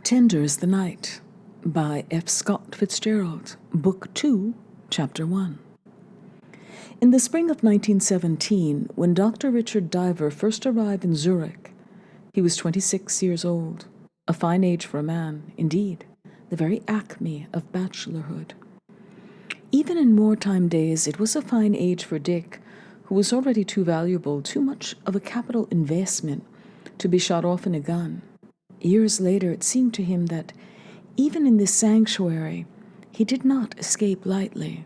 Tender is the Night by F. Scott Fitzgerald, Book 2, Chapter 1. In the spring of 1917, when Dr. Richard Diver first arrived in Zurich, he was 26 years old, a fine age for a man, indeed, the very acme of bachelorhood. Even in wartime days, it was a fine age for Dick, who was already too valuable, too much of a capital investment, to be shot off in a gun. Years later, it seemed to him that, even in this sanctuary, he did not escape lightly.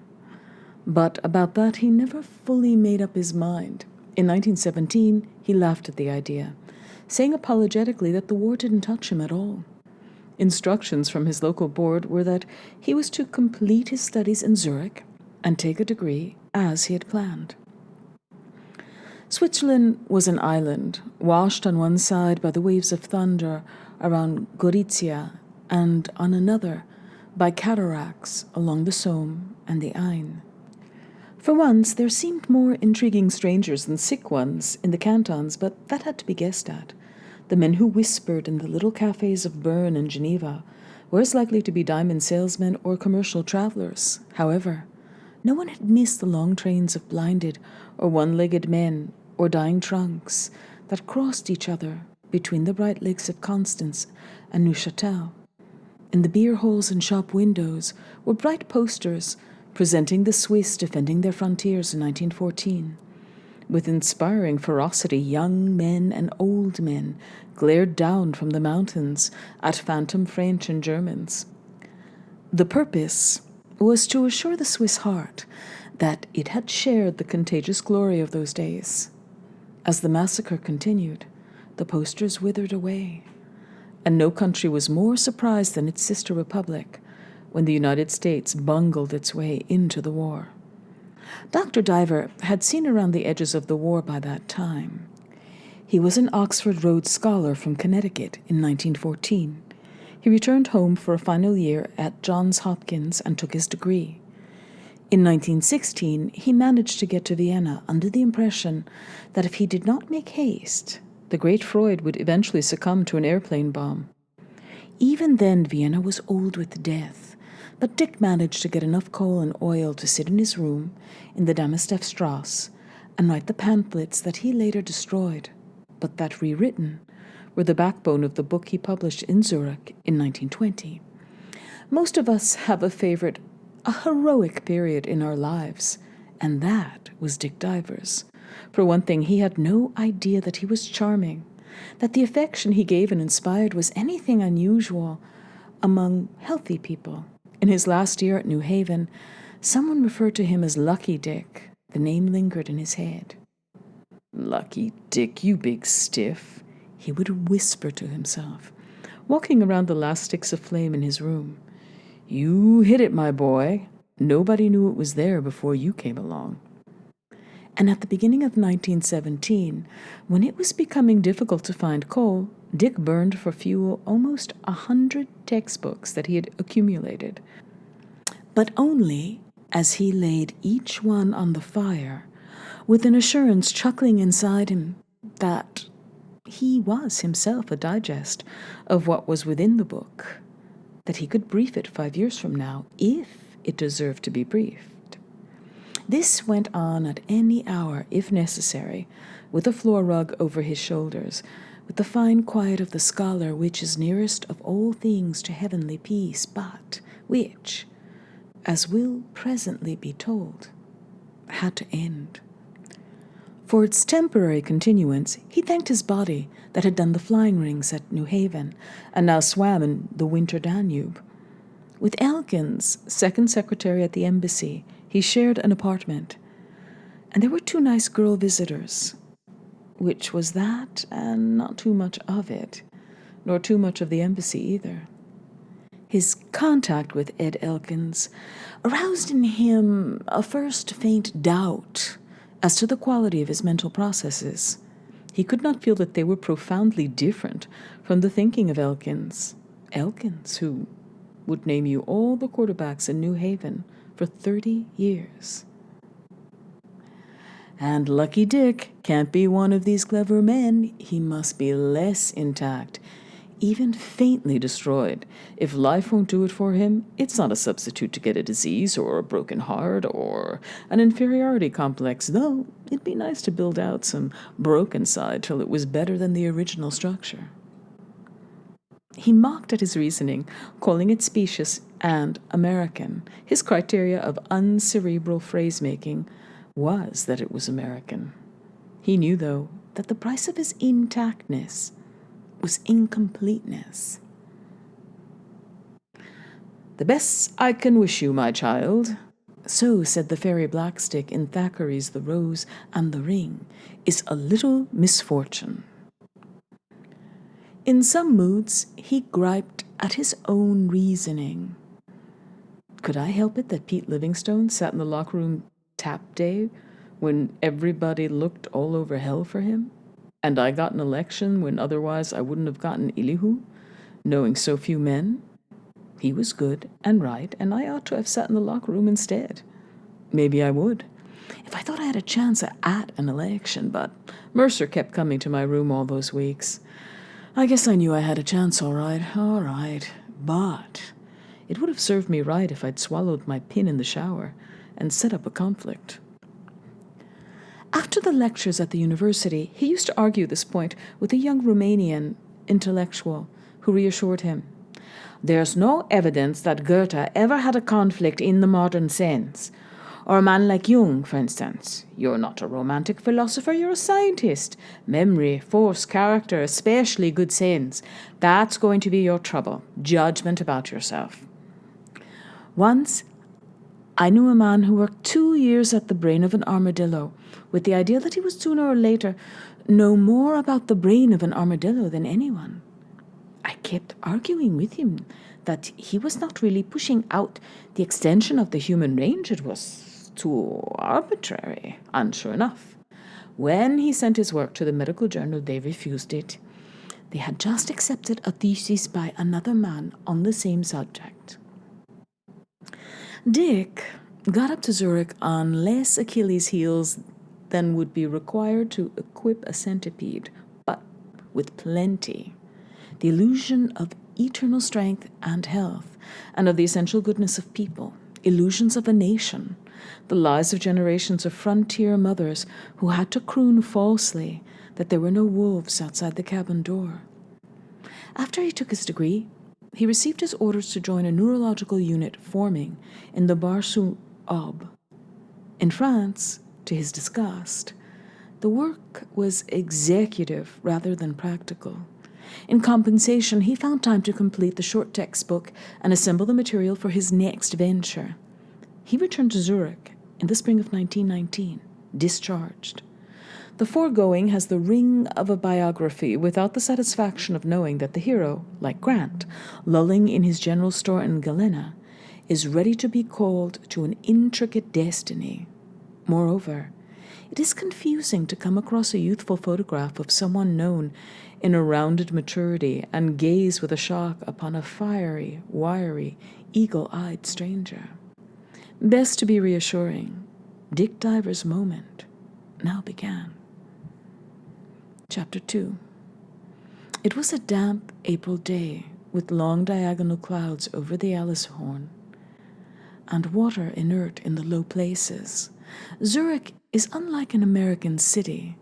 But about that he never fully made up his mind. In 1917, he laughed at the idea, saying apologetically that the war didn't touch him at all. Instructions from his local board were that he was to complete his studies in Zurich and take a degree as he had planned. Switzerland was an island, washed on one side by the waves of thunder around Gorizia, and on another by cataracts along the Somme and the Ain. For once, there seemed more intriguing strangers than sick ones in the cantons, but that had to be guessed at. The men who whispered in the little cafes of Bern and Geneva were as likely to be diamond salesmen or commercial travelers. However, no one had missed the long trains of blinded or one-legged men or dying trunks that crossed each other between the bright lakes of Constance and Neuchâtel. In the beer halls and shop windows were bright posters presenting the Swiss defending their frontiers in 1914. With inspiring ferocity, young men and old men glared down from the mountains at phantom French and Germans. The purpose was to assure the Swiss heart that it had shared the contagious glory of those days. As the massacre continued, the posters withered away, and no country was more surprised than its sister republic when the United States bungled its way into the war. Dr. Diver had seen around the edges of the war by that time. He was an Oxford Rhodes Scholar from Connecticut in 1914. He returned home for a final year at Johns Hopkins and took his degree. In 1916, he managed to get to Vienna under the impression that if he did not make haste, the great Freud would eventually succumb to an airplane bomb. Even then, Vienna was old with death, but Dick managed to get enough coal and oil to sit in his room in the Damastevstrasse and write the pamphlets that he later destroyed, but that, rewritten, were the backbone of the book he published in Zurich in 1920. Most of us have a favorite, a heroic period in our lives, and that was Dick Diver's. For one thing, he had no idea that he was charming, that the affection he gave and inspired was anything unusual among healthy people. In his last year at New Haven, someone referred to him as Lucky Dick. The name lingered in his head. "Lucky Dick, you big stiff," he would whisper to himself, walking around the last sticks of flame in his room. "You hit it, my boy. Nobody knew it was there before you came along." And at the beginning of 1917, when it was becoming difficult to find coal, Dick burned for fuel almost 100 textbooks that he had accumulated. But only as he laid each one on the fire, with an assurance chuckling inside him that he was himself a digest of what was within the book, that he could brief it 5 years from now, if it deserved to be briefed. This went on at any hour, if necessary, with a floor rug over his shoulders, with the fine quiet of the scholar which is nearest of all things to heavenly peace, but which, as will presently be told, had to end. For its temporary continuance, he thanked his body that had done the flying rings at New Haven and now swam in the winter Danube. With Elkins, second secretary at the embassy, he shared an apartment, and there were 2 nice girl visitors, which was that and not too much of it, nor too much of the embassy either. His contact with Ed Elkins aroused in him a first faint doubt as to the quality of his mental processes. He could not feel that they were profoundly different from the thinking of Elkins, who would name you all the quarterbacks in New Haven for 30 years. And Lucky Dick can't be one of these clever men. He must be less intact, even faintly destroyed. If life won't do it for him, it's not a substitute to get a disease or a broken heart or an inferiority complex, though it'd be nice to build out some broken side till it was better than the original structure. He mocked at his reasoning, calling it specious and American. His criteria of uncerebral phrase-making was that it was American. He knew, though, that the price of his intactness was incompleteness. "The best I can wish you, my child," so said the fairy Blackstick in Thackeray's The Rose and the Ring, "is a little misfortune." In some moods, he griped at his own reasoning. Could I help it that Pete Livingstone sat in the locker room tap day when everybody looked all over hell for him? And I got an election when otherwise I wouldn't have gotten Elihu, knowing so few men? He was good and right, and I ought to have sat in the locker room instead. Maybe I would, if I thought I had a chance at an election, but Mercer kept coming to my room all those weeks. I guess I knew I had a chance, all right, but it would have served me right if I'd swallowed my pin in the shower and set up a conflict. After the lectures at the university, he used to argue this point with a young Romanian intellectual who reassured him. "There's no evidence that Goethe ever had a conflict in the modern sense. Or a man like Jung, for instance. You're not a romantic philosopher, you're a scientist. Memory, force, character, especially good sense. That's going to be your trouble. Judgment about yourself." Once, I knew a man who worked 2 years at the brain of an armadillo with the idea that he would sooner or later know more about the brain of an armadillo than anyone. I kept arguing with him that he was not really pushing out the extension of the human range. It was too arbitrary. And sure enough, when he sent his work to the medical journal, they refused it. They had just accepted a thesis by another man on the same subject. Dick got up to Zurich on less Achilles' heels than would be required to equip a centipede, but with plenty. The illusion of eternal strength and health, and of the essential goodness of people, illusions of a nation, the lies of generations of frontier mothers who had to croon falsely that there were no wolves outside the cabin door. After he took his degree, he received his orders to join a neurological unit forming in the Bar-sur-Aube. In France, to his disgust, the work was executive rather than practical. In compensation, he found time to complete the short textbook and assemble the material for his next venture. He returned to Zurich in the spring of 1919, discharged. The foregoing has the ring of a biography without the satisfaction of knowing that the hero, like Grant, lolling in his general store in Galena, is ready to be called to an intricate destiny. Moreover, it is confusing to come across a youthful photograph of someone known in a rounded maturity and gaze with a shock upon a fiery, wiry, eagle-eyed stranger. Best to be reassuring, Dick Diver's moment now began. Chapter 2. It was a damp April day with long diagonal clouds over the Ellishorn and water inert in the low places. Zurich is unlike an American city.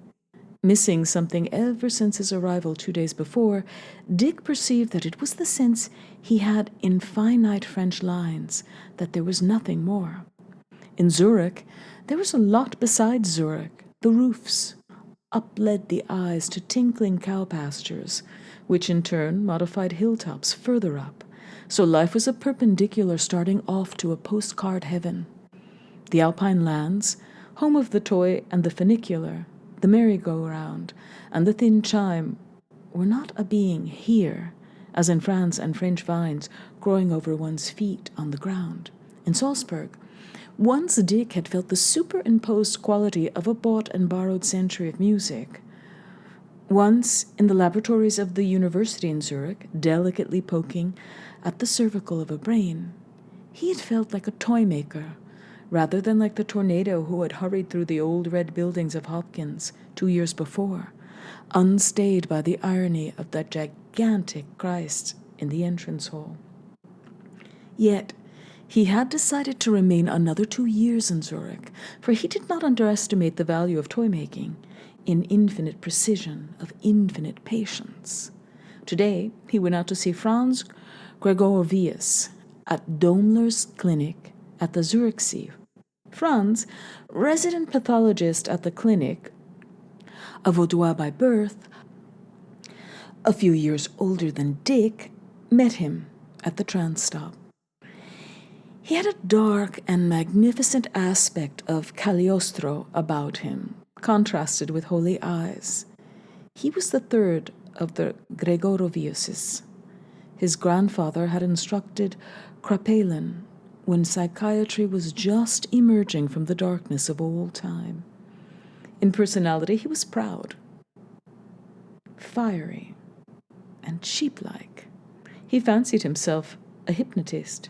Missing something ever since his arrival 2 days before, Dick perceived that it was the sense he had in finite French lines, that there was nothing more. In Zurich, there was a lot besides Zurich. The roofs up led the eyes to tinkling cow pastures, which in turn modified hilltops further up, so life was a perpendicular starting off to a postcard heaven. The alpine lands, home of the toy and the funicular, the merry-go-round, and the thin chime, were not a being here, as in Franz and French vines growing over one's feet on the ground. In Salzburg, once Dick had felt the superimposed quality of a bought and borrowed century of music. Once, in the laboratories of the university in Zurich, delicately poking at the cervical of a brain, he had felt like a toy maker, rather than like the tornado who had hurried through the old red buildings of Hopkins 2 years before, unstayed by the irony of that gigantic Christ in the entrance hall. Yet, he had decided to remain another 2 years in Zurich, for he did not underestimate the value of toy-making in infinite precision, of infinite patience. Today, he went out to see Franz Gregorovius at Domler's clinic at the Zurich Sea. Franz, resident pathologist at the clinic, a Vaudois by birth, a few years older than Dick, met him at the tram stop. He had a dark and magnificent aspect of Cagliostro about him, contrasted with holy eyes. He was the third of the Gregoroviuses. His grandfather had instructed Krapelin when psychiatry was just emerging from the darkness of old time. In personality, he was proud, fiery, and sheep-like. He fancied himself a hypnotist.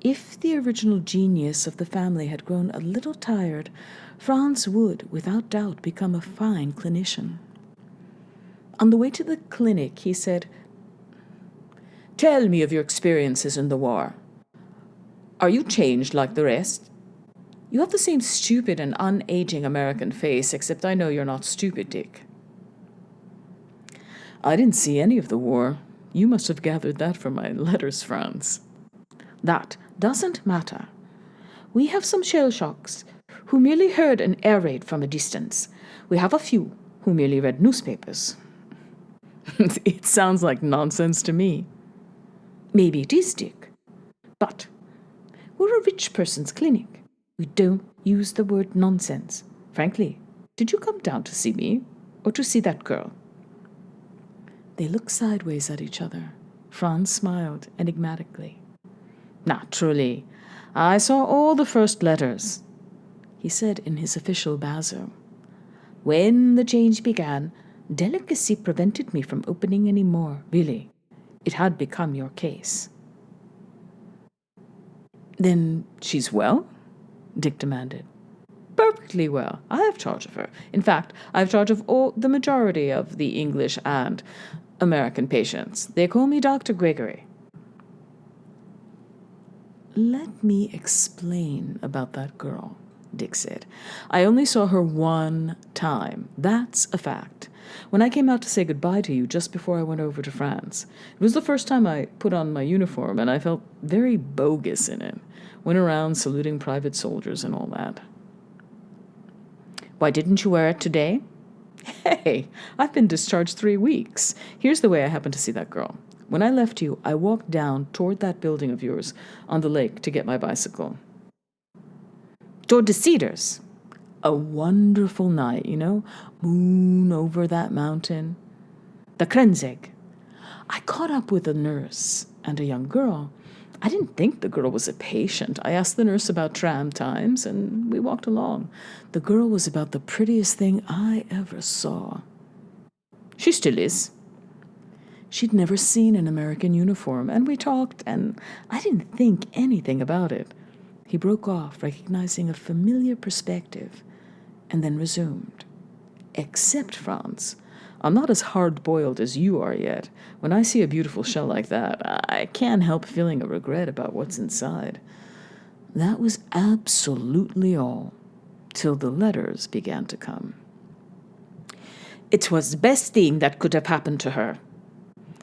If the original genius of the family had grown a little tired, Franz would, without doubt, become a fine clinician. On the way to the clinic, he said, "Tell me of your experiences in the war. Are you changed like the rest? You have the same stupid and unaging American face, except I know you're not stupid, Dick." "I didn't see any of the war. You must have gathered that from my letters, Franz." "That doesn't matter. We have some shell shocks who merely heard an air raid from a distance. We have a few who merely read newspapers." "It sounds like nonsense to me." "Maybe it is, Dick. But we're a rich person's clinic. We don't use the word nonsense. Frankly, did you come down to see me or to see that girl?" They looked sideways at each other. Franz smiled enigmatically. "Naturally. I saw all the first letters," he said in his official basso. "When the change began, delicacy prevented me from opening any more, really. It had become your case." "Then she's well?" Dick demanded. "Perfectly well. I have charge of her. In fact, I have charge of the majority of the English and American patients. They call me Dr. Gregory." "Let me explain about that girl," Dick said. "I only saw her one time. That's a fact. When I came out to say goodbye to you just before I went over to France. It was the first time I put on my uniform, and I felt very bogus in it. Went around saluting private soldiers and all that." "Why didn't you wear it today?" "Hey, I've been discharged 3 weeks. Here's the way I happened to see that girl. When I left you, I walked down toward that building of yours on the lake to get my bicycle." "Toward the Cedars?" "A wonderful night, you know, moon over that mountain." "The Krenzig?" "I caught up with a nurse and a young girl. I didn't think the girl was a patient. I asked the nurse about tram times, and we walked along. The girl was about the prettiest thing I ever saw." "She still is?" She'd never seen an American uniform, and we talked, and I didn't think anything about it. He broke off, recognizing a familiar perspective, and then resumed. "Except, Franz, I'm not as hard-boiled as you are yet. When I see a beautiful shell like that, I can't help feeling a regret about what's inside." That was absolutely all, till the letters began to come. "It was the best thing that could have happened to her,"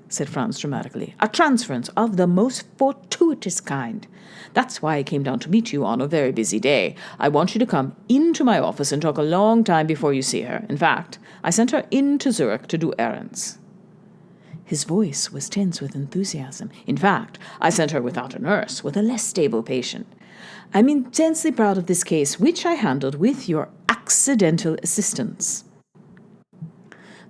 said Franz dramatically. "A transference of the most fortuitous kind. That's why I came down to meet you on a very busy day. I want you to come into my office and talk a long time before you see her. In fact, I sent her into Zurich to do errands." His voice was tense with enthusiasm. "In fact, I sent her without a nurse, with a less stable patient. I'm intensely proud of this case, which I handled with your accidental assistance."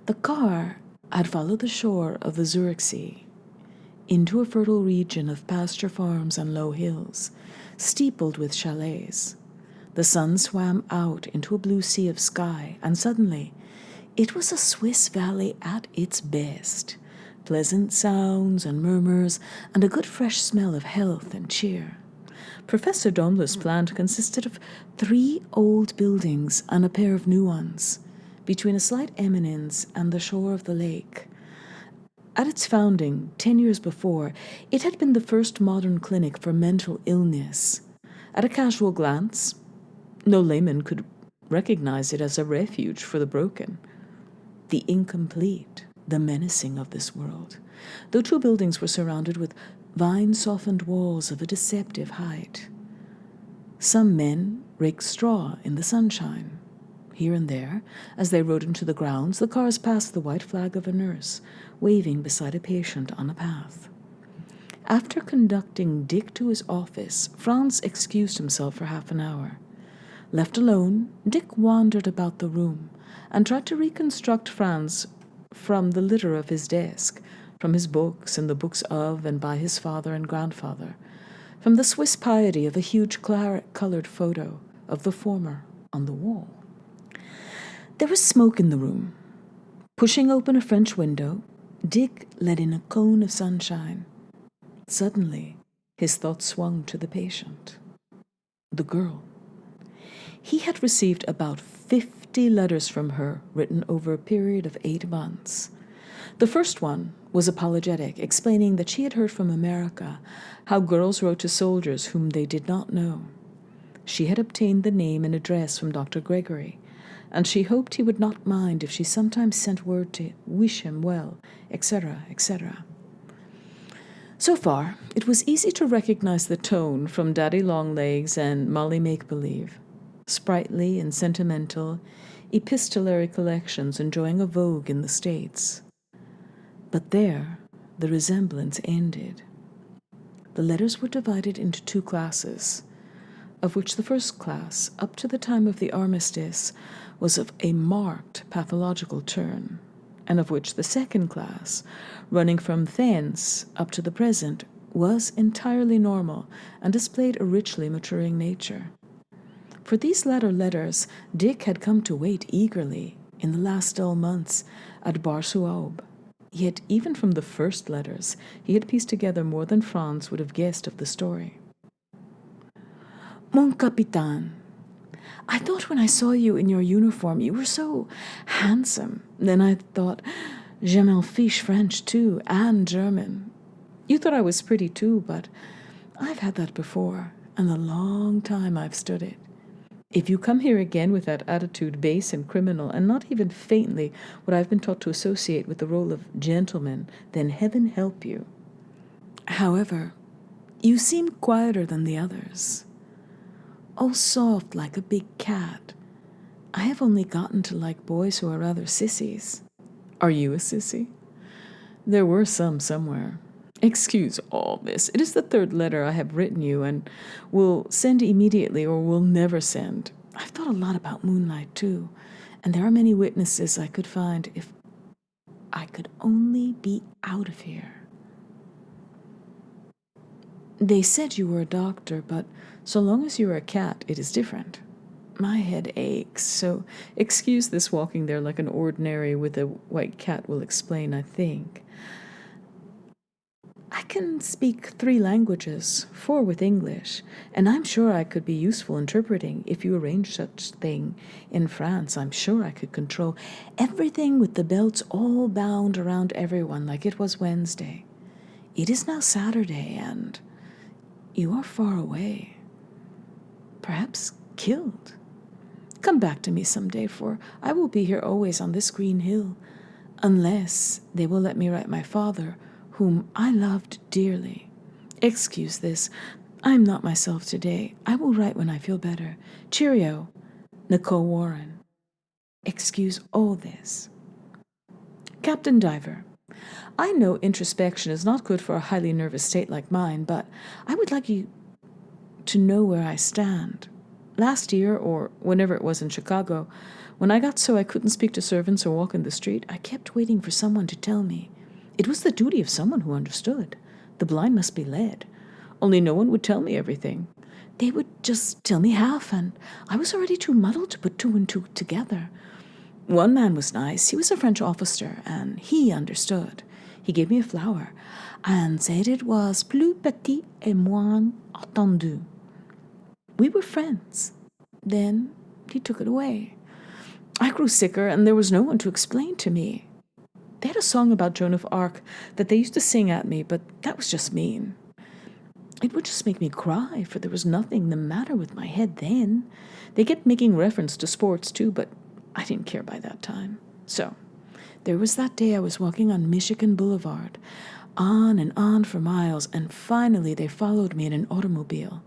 The car had followed the shore of the Zurich Sea into a fertile region of pasture farms and low hills, steepled with chalets. The sun swam out into a blue sea of sky, and suddenly it was a Swiss valley at its best. Pleasant sounds and murmurs, and a good fresh smell of health and cheer. Professor Domler's plant consisted of 3 old buildings and a pair of new ones, between a slight eminence and the shore of the lake. At its founding, 10 years before, it had been the first modern clinic for mental illness. At a casual glance, no layman could recognize it as a refuge for the broken, the incomplete, the menacing of this world, though two buildings were surrounded with vine-softened walls of a deceptive height. Some men raked straw in the sunshine. Here and there, as they rode into the grounds, the cars passed the white flag of a nurse, waving beside a patient on a path. After conducting Dick to his office, Franz excused himself for half an hour. Left alone, Dick wandered about the room and tried to reconstruct Franz from the litter of his desk, from his books and the books of and by his father and grandfather, from the Swiss piety of a huge claret-colored photo of the former on the wall. There was smoke in the room. Pushing open a French window, Dick let in a cone of sunshine. Suddenly, his thoughts swung to the patient, the girl. He had received about 50 letters from her, written over a period of 8 months. The first one was apologetic, explaining that she had heard from America how girls wrote to soldiers whom they did not know. She had obtained the name and address from Dr. Gregory, and she hoped he would not mind if she sometimes sent word to wish him well, etc., etc. So far, it was easy to recognize the tone from Daddy Longlegs and Molly Make-Believe, sprightly and sentimental, epistolary collections enjoying a vogue in the States. But there, the resemblance ended. The letters were divided into 2 classes, of which the first class, up to the time of the armistice, was of a marked pathological turn, and of which the second class, running from thence up to the present, was entirely normal and displayed a richly maturing nature. For these latter letters Dick had come to wait eagerly in the last dull months at Bar-sur-Aube. Yet even from the first letters he had pieced together more than Franz would have guessed of the story. Mon capitaine, I thought when I saw you in your uniform you were so handsome. Then I thought, je m'en fiche French too, and German. You thought I was pretty too, but I've had that before, and a long time I've stood it. If you come here again with that attitude base and criminal, and not even faintly what I've been taught to associate with the role of gentleman, then heaven help you. However, you seem quieter than the others. All soft like a big cat. I have only gotten to like boys who are rather sissies. Are you a sissy? There were some somewhere. Excuse all, miss. It is the 3rd letter I have written you, and will send immediately or will never send. I've thought a lot about moonlight, too, and there are many witnesses I could find if I could only be out of here. They said you were a doctor, but so long as you are a cat, it is different. My head aches, so excuse this walking there like an ordinary with a white cat will explain, I think. I can speak 3 languages, 4 with English, and I'm sure I could be useful interpreting. If you arrange such thing in France, I'm sure I could control everything with the belts all bound around everyone like it was Wednesday. It is now Saturday, and you are far away. Perhaps killed. Come back to me some day, for I will be here always on this green hill, unless they will let me write my father, whom I loved dearly. Excuse this. I am not myself today. I will write when I feel better. Cheerio, Nicole Warren. Excuse all this. Captain Diver, I know introspection is not good for a highly nervous state like mine, but I would like you to know where I stand. Last year, or whenever it was in Chicago, when I got so I couldn't speak to servants or walk in the street, I kept waiting for someone to tell me. It was the duty of someone who understood. The blind must be led. Only no one would tell me everything. They would just tell me half, and I was already too muddled to put 2 and 2 together. One man was nice. He was a French officer, and he understood. He gave me a flower, and said it was plus petit et moins attendu. We were friends. Then he took it away. I grew sicker, and there was no one to explain to me. They had a song about Joan of Arc that they used to sing at me, but that was just mean. It would just make me cry, for there was nothing the matter with my head then. They kept making reference to sports, too, but I didn't care by that time. So, there was that day I was walking on Michigan Boulevard, on and on for miles, and finally they followed me in an automobile.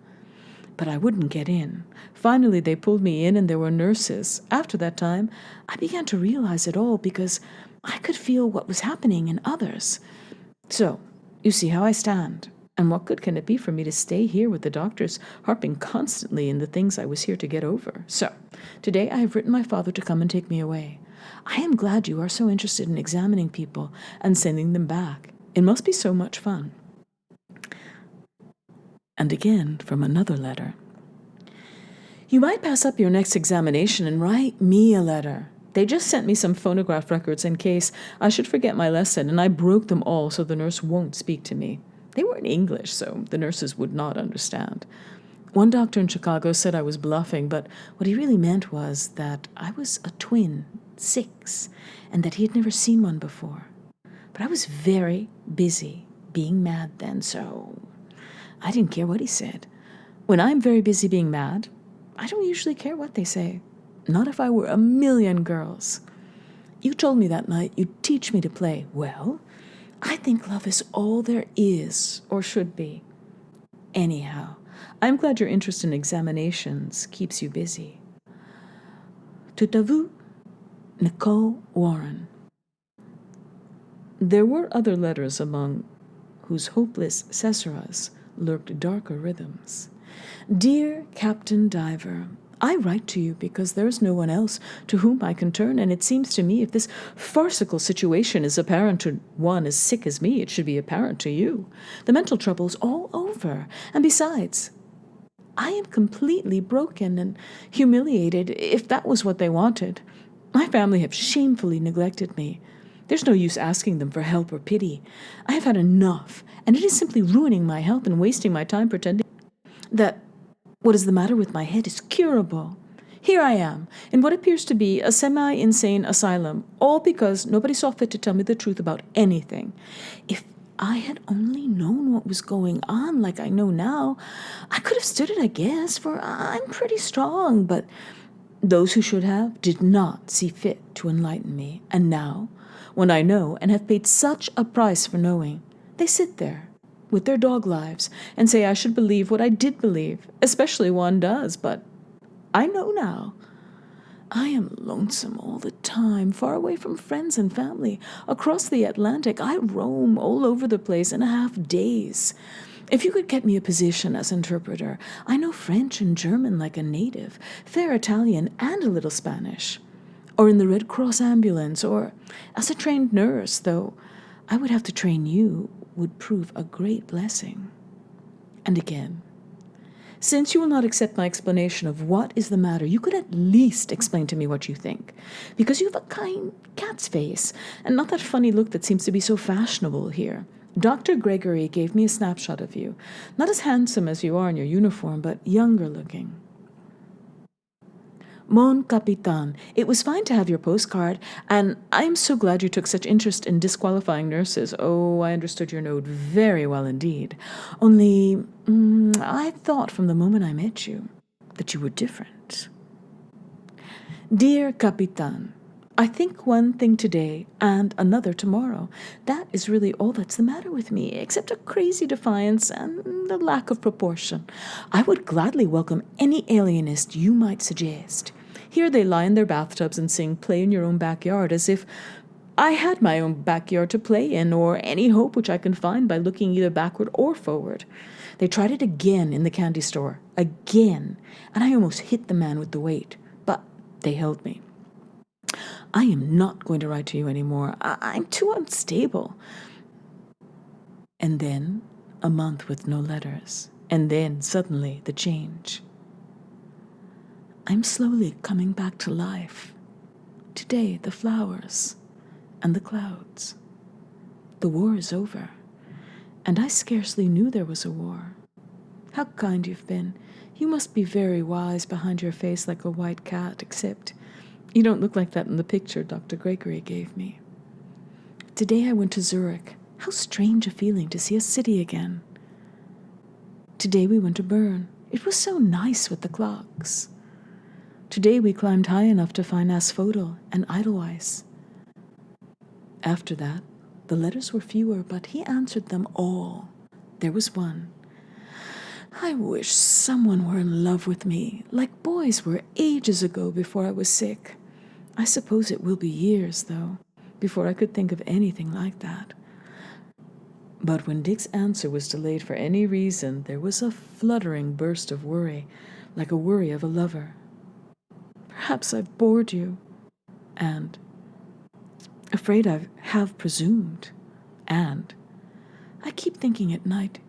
But I wouldn't get in. Finally, they pulled me in, and there were nurses. After that time, I began to realize it all because I could feel what was happening in others. So, you see how I stand. And what good can it be for me to stay here with the doctors harping constantly in the things I was here to get over? So, today I have written my father to come and take me away. I am glad you are so interested in examining people and sending them back. It must be so much fun. And again, from another letter. You might pass up your next examination and write me a letter. They just sent me some phonograph records in case I should forget my lesson, and I broke them all so the nurse won't speak to me. They were in English, so the nurses would not understand. One doctor in Chicago said I was bluffing, but what he really meant was that I was a twin, 6, and that he had never seen one before. But I was very busy being mad then, so I didn't care what he said. When I'm very busy being mad, I don't usually care what they say. Not if I were a million girls. You told me that night you'd teach me to play. Well, I think love is all there is, or should be. Anyhow, I'm glad your interest in examinations keeps you busy. Tout à vous, Nicole Warren. There were other letters among whose hopeless caesuras lurked darker rhythms. Dear Captain Diver, I write to you because there is no one else to whom I can turn, and it seems to me if this farcical situation is apparent to one as sick as me, it should be apparent to you. The mental trouble is all over, and besides, I am completely broken and humiliated, if that was what they wanted. My family have shamefully neglected me. There's no use asking them for help or pity. I have had enough, and it is simply ruining my health and wasting my time pretending that what is the matter with my head is curable. Here I am, in what appears to be a semi-insane asylum, all because nobody saw fit to tell me the truth about anything. If I had only known what was going on like I know now, I could have stood it, I guess, for I'm pretty strong, but those who should have did not see fit to enlighten me. And now, when I know and have paid such a price for knowing, they sit there with their dog lives and say I should believe what I did believe, especially one does, but I know now. I am lonesome all the time, far away from friends and family. Across the Atlantic, I roam all over the place in a half days. If you could get me a position as interpreter, I know French and German like a native, fair Italian and a little Spanish. Or in the Red Cross ambulance, or as a trained nurse, though I would have to train you, would prove a great blessing. And again, since you will not accept my explanation of what is the matter, you could at least explain to me what you think, because you have a kind cat's face, and not that funny look that seems to be so fashionable here. Dr. Gregory gave me a snapshot of you, not as handsome as you are in your uniform, but younger looking. Mon Capitan, it was fine to have your postcard, and I am so glad you took such interest in disqualifying nurses. Oh, I understood your note very well indeed. Only, I thought from the moment I met you that you were different. Dear Capitan, I think one thing today and another tomorrow. That is really all that's the matter with me, except a crazy defiance and the lack of proportion. I would gladly welcome any alienist you might suggest. Here they lie in their bathtubs and sing "Play in Your Own Backyard" as if I had my own backyard to play in, or any hope which I can find by looking either backward or forward. They tried it again in the candy store, again, and I almost hit the man with the weight, but they held me. I am not going to write to you anymore. I'm too unstable. And then a month with no letters. And then suddenly the change. I'm slowly coming back to life. Today the flowers and the clouds. The war is over. And I scarcely knew there was a war. How kind you've been. You must be very wise behind your face like a white cat, except you don't look like that in the picture Dr. Gregory gave me. Today I went to Zurich. How strange a feeling to see a city again. Today we went to Bern. It was so nice with the clocks. Today we climbed high enough to find Asphodel and Edelweiss. After that, the letters were fewer, but he answered them all. There was one. I wish someone were in love with me, like boys were ages ago before I was sick. I suppose it will be years, though, before I could think of anything like that. But when Dick's answer was delayed for any reason, there was a fluttering burst of worry, like a worry of a lover. Perhaps I've bored you, and afraid I have presumed, and I keep thinking at night,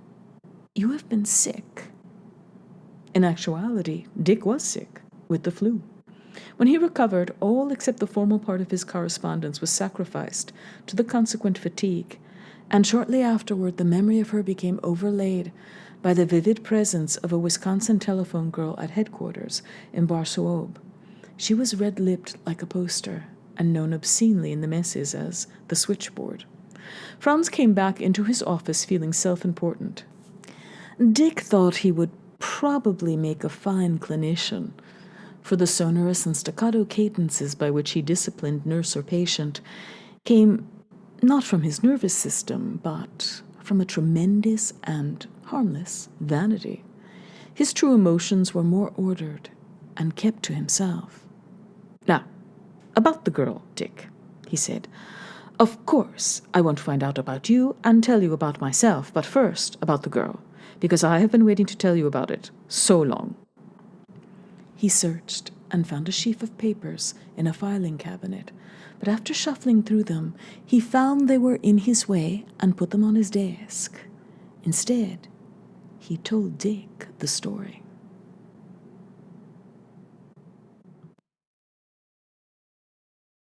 you have been sick. In actuality, Dick was sick, with the flu. When he recovered, all except the formal part of his correspondence was sacrificed to the consequent fatigue, and shortly afterward the memory of her became overlaid by the vivid presence of a Wisconsin telephone girl at headquarters in Bar Soabe. She was red-lipped like a poster, and known obscenely in the messes as the switchboard. Franz came back into his office feeling self-important. Dick thought he would probably make a fine clinician, for the sonorous and staccato cadences by which he disciplined nurse or patient came not from his nervous system, but from a tremendous and harmless vanity. His true emotions were more ordered and kept to himself. Now, about the girl, Dick, he said. Of course, I want to find out about you and tell you about myself, but first about the girl, because I have been waiting to tell you about it so long. He searched and found a sheaf of papers in a filing cabinet, but after shuffling through them, he found they were in his way and put them on his desk. Instead, he told Dick the story.